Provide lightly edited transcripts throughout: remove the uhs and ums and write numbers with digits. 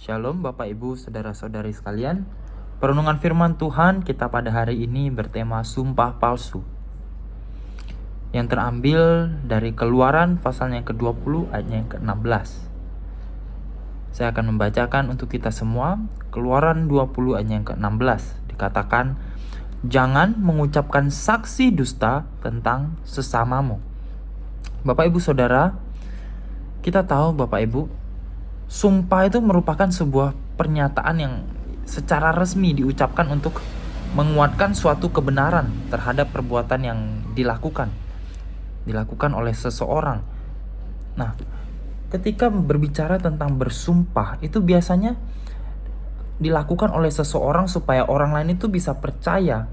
Shalom Bapak Ibu Saudara-saudari sekalian. Perenungan firman Tuhan kita pada hari ini bertema sumpah palsu, yang terambil dari Keluaran pasalnya yang ke-20 ayatnya yang ke-16. Saya akan membacakan untuk kita semua. Keluaran 20 ayatnya yang ke-16 dikatakan, "Jangan mengucapkan saksi dusta tentang sesamamu." Bapak Ibu Saudara, kita tahu Bapak Ibu, sumpah itu merupakan sebuah pernyataan yang secara resmi diucapkan untuk menguatkan suatu kebenaran terhadap perbuatan yang dilakukan oleh seseorang. Nah, ketika berbicara tentang bersumpah, itu biasanya dilakukan oleh seseorang supaya orang lain itu bisa percaya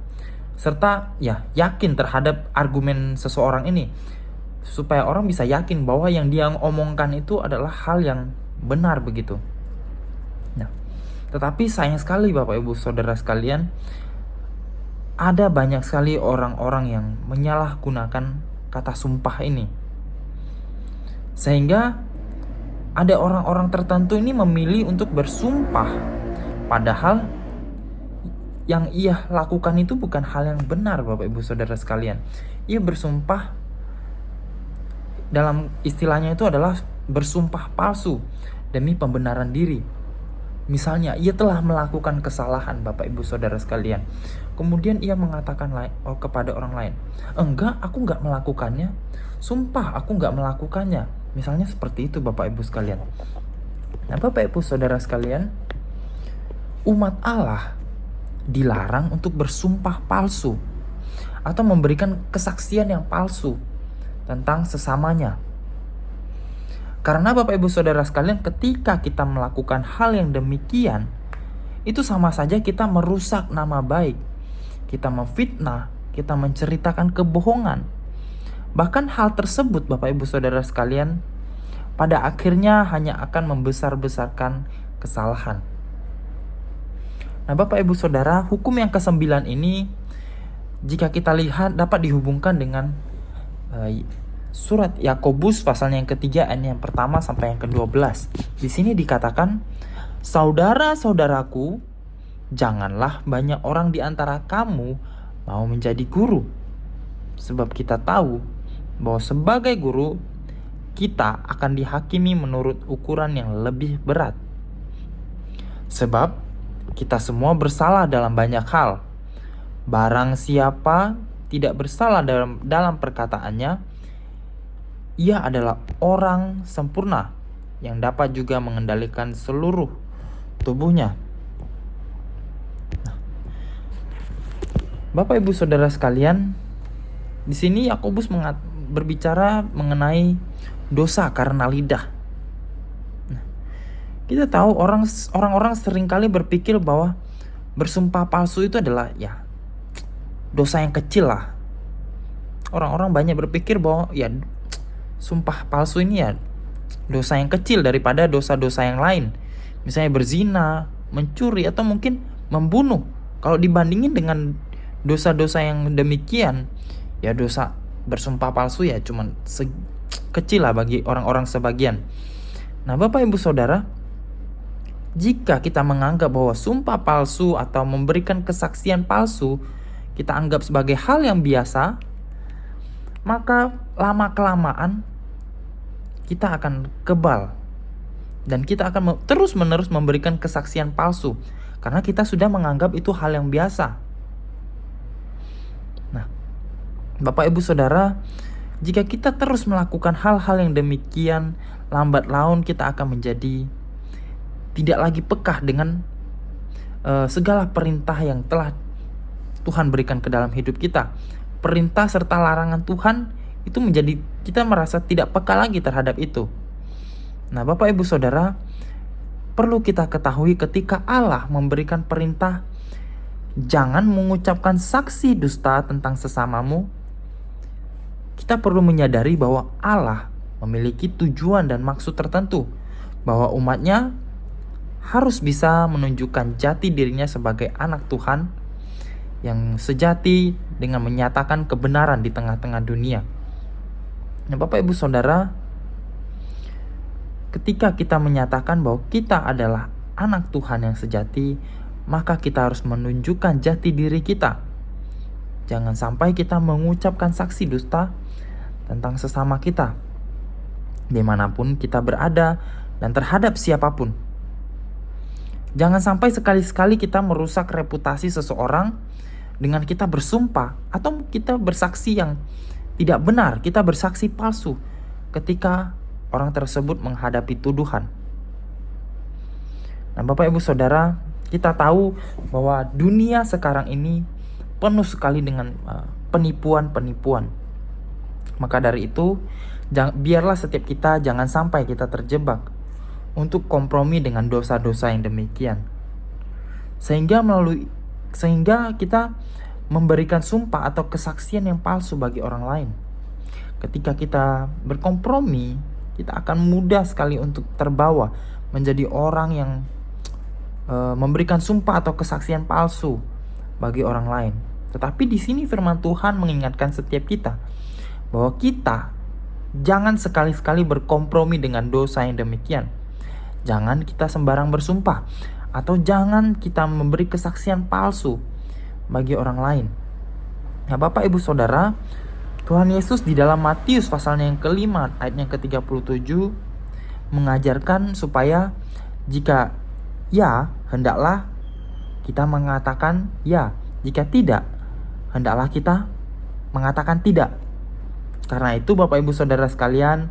serta yakin terhadap argumen seseorang ini, supaya orang bisa yakin bahwa yang dia omongkan itu adalah hal yang benar begitu. Nah, tetapi sayang sekali Bapak Ibu Saudara sekalian, ada banyak sekali orang-orang yang menyalahgunakan kata sumpah ini, sehingga ada orang-orang tertentu ini memilih untuk bersumpah padahal yang ia lakukan itu bukan hal yang benar Bapak Ibu Saudara sekalian. Ia bersumpah, dalam istilahnya itu adalah bersumpah palsu demi pembenaran diri. Misalnya ia telah melakukan kesalahan Bapak Ibu Saudara sekalian, kemudian ia mengatakan kepada orang lain, "Enggak, aku enggak melakukannya. Sumpah aku enggak melakukannya." Misalnya seperti itu Bapak Ibu sekalian. Nah Bapak Ibu Saudara sekalian, umat Allah dilarang untuk bersumpah palsu atau memberikan kesaksian yang palsu tentang sesamanya. Karena Bapak Ibu Saudara sekalian, ketika kita melakukan hal yang demikian, itu sama saja kita merusak nama baik. Kita memfitnah, kita menceritakan kebohongan. Bahkan hal tersebut Bapak Ibu Saudara sekalian, pada akhirnya hanya akan membesar-besarkan kesalahan. Nah Bapak Ibu Saudara, hukum yang ke-9 ini, jika kita lihat, dapat dihubungkan dengan surat Yakobus pasalnya yang ketiga ayat yang pertama sampai yang ke-12. Di sini dikatakan, "Saudara-saudaraku, janganlah banyak orang di antara kamu mau menjadi guru. Sebab kita tahu bahwa sebagai guru kita akan dihakimi menurut ukuran yang lebih berat. Sebab kita semua bersalah dalam banyak hal. Barang siapa tidak bersalah dalam perkataannya, ia adalah orang sempurna yang dapat juga mengendalikan seluruh tubuhnya." Nah, Bapak Ibu Saudara sekalian, di sini Yakobus berbicara mengenai dosa karena lidah. Nah, kita tahu orang-orang seringkali berpikir bahwa bersumpah palsu itu adalah dosa yang kecil lah. Orang-orang banyak berpikir bahwa sumpah palsu ini dosa yang kecil daripada dosa-dosa yang lain. Misalnya berzina, mencuri, atau mungkin membunuh. Kalau dibandingin dengan dosa-dosa yang demikian, dosa bersumpah palsu cuman kecil lah bagi orang-orang sebagian. Nah Bapak Ibu Saudara, jika kita menganggap bahwa sumpah palsu atau memberikan kesaksian palsu kita anggap sebagai hal yang biasa, maka lama-kelamaan kita akan kebal dan kita akan terus-menerus memberikan kesaksian palsu karena kita sudah menganggap itu hal yang biasa. Nah, Bapak Ibu Saudara, jika kita terus melakukan hal-hal yang demikian, lambat laun kita akan menjadi tidak lagi peka dengan segala perintah yang telah Tuhan berikan ke dalam hidup kita. Perintah serta larangan Tuhan itu menjadi kita merasa tidak peka lagi terhadap itu. Nah Bapak Ibu Saudara, perlu kita ketahui ketika Allah memberikan perintah jangan mengucapkan saksi dusta tentang sesamamu, kita perlu menyadari bahwa Allah memiliki tujuan dan maksud tertentu, bahwa umatnya harus bisa menunjukkan jati dirinya sebagai anak Tuhan yang sejati dengan menyatakan kebenaran di tengah-tengah dunia. Nah Bapak Ibu Saudara, ketika kita menyatakan bahwa kita adalah anak Tuhan yang sejati, maka kita harus menunjukkan jati diri kita. Jangan sampai kita mengucapkan saksi dusta tentang sesama kita, dimanapun kita berada dan terhadap siapapun. Jangan sampai sekali-sekali kita merusak reputasi seseorang dengan kita bersumpah atau kita bersaksi yang tidak benar, kita bersaksi palsu ketika orang tersebut menghadapi tuduhan. Nah, Bapak Ibu Saudara, kita tahu bahwa dunia sekarang ini penuh sekali dengan penipuan-penipuan. Maka dari itu, biarlah setiap kita jangan sampai kita terjebak untuk kompromi dengan dosa-dosa yang demikian. Sehingga kita memberikan sumpah atau kesaksian yang palsu bagi orang lain. Ketika kita berkompromi, kita akan mudah sekali untuk terbawa menjadi orang yang memberikan sumpah atau kesaksian palsu bagi orang lain. Tetapi di sini firman Tuhan mengingatkan setiap kita bahwa kita jangan sekali-sekali berkompromi dengan dosa yang demikian. Jangan kita sembarang bersumpah atau jangan kita memberi kesaksian palsu bagi orang lain. Nah, Bapak Ibu Saudara, Tuhan Yesus di dalam Matius pasalnya yang kelima ayatnya ke-37 mengajarkan supaya jika ya, hendaklah kita mengatakan ya. Jika tidak, hendaklah kita mengatakan tidak. Karena itu Bapak Ibu Saudara sekalian,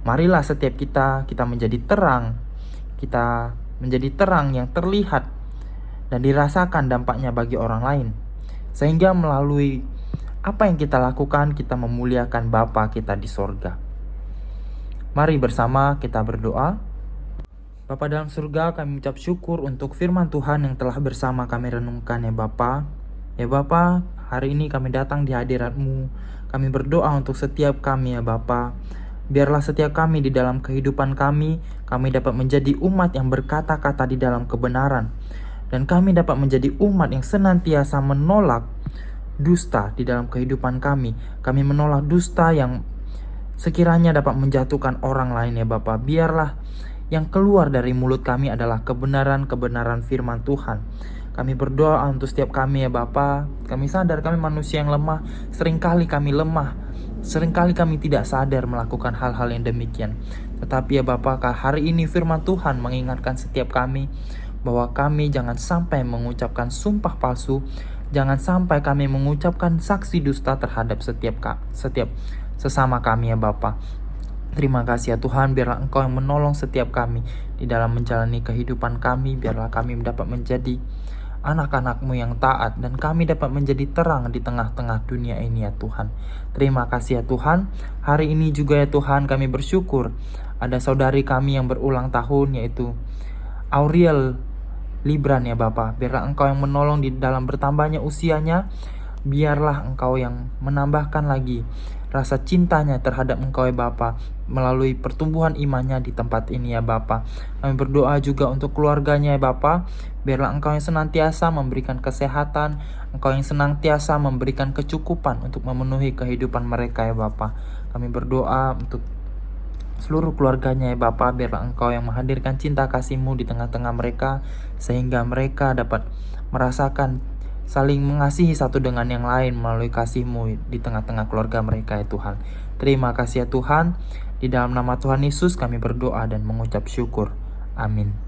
marilah setiap kita menjadi terang. Kita menjadi terang yang terlihat dan dirasakan dampaknya bagi orang lain. Sehingga melalui apa yang kita lakukan, kita memuliakan Bapa kita di sorga. Mari bersama kita berdoa. Bapa dalam surga, kami mengucap syukur untuk firman Tuhan yang telah bersama kami renungkan ya Bapa. Ya Bapa, hari ini kami datang di hadirat-Mu. Kami berdoa untuk setiap kami ya Bapa. Biarlah setiap kami di dalam kehidupan kami dapat menjadi umat yang berkata-kata di dalam kebenaran. Dan kami dapat menjadi umat yang senantiasa menolak dusta di dalam kehidupan kami. Kami menolak dusta yang sekiranya dapat menjatuhkan orang lain ya Bapa. Biarlah yang keluar dari mulut kami adalah kebenaran-kebenaran firman Tuhan. Kami berdoa untuk setiap kami ya Bapa. Kami sadar kami manusia yang lemah. Seringkali kami lemah. Seringkali kami tidak sadar melakukan hal-hal yang demikian. Tetapi ya Bapa, hari ini firman Tuhan mengingatkan setiap kami bahwa kami jangan sampai mengucapkan sumpah palsu. Jangan sampai kami mengucapkan saksi dusta terhadap setiap sesama kami ya Bapa. Terima kasih ya Tuhan, biarlah Engkau yang menolong setiap kami di dalam menjalani kehidupan kami. Biarlah kami dapat menjadi anak-anak-Mu yang taat dan kami dapat menjadi terang di tengah-tengah dunia ini ya Tuhan. Terima kasih ya Tuhan. Hari ini juga ya Tuhan kami bersyukur ada saudari kami yang berulang tahun yaitu Auriel Libran ya Bapa. Biarlah Engkau yang menolong di dalam bertambahnya usianya. Biarlah Engkau yang menambahkan lagi rasa cintanya terhadap Engkau ya Bapa melalui pertumbuhan imannya di tempat ini ya Bapa. Kami berdoa juga untuk keluarganya ya Bapa. Biarlah Engkau yang senantiasa memberikan kesehatan, Engkau yang senantiasa memberikan kecukupan untuk memenuhi kehidupan mereka ya Bapa. Kami berdoa untuk seluruh keluarganya ya Bapa. Biarlah Engkau yang menghadirkan cinta kasih-Mu di tengah-tengah mereka, sehingga mereka dapat merasakan saling mengasihi satu dengan yang lain melalui kasih-Mu di tengah-tengah keluarga mereka ya Tuhan. Terima kasih ya Tuhan. Di dalam nama Tuhan Yesus kami berdoa dan mengucap syukur. Amin.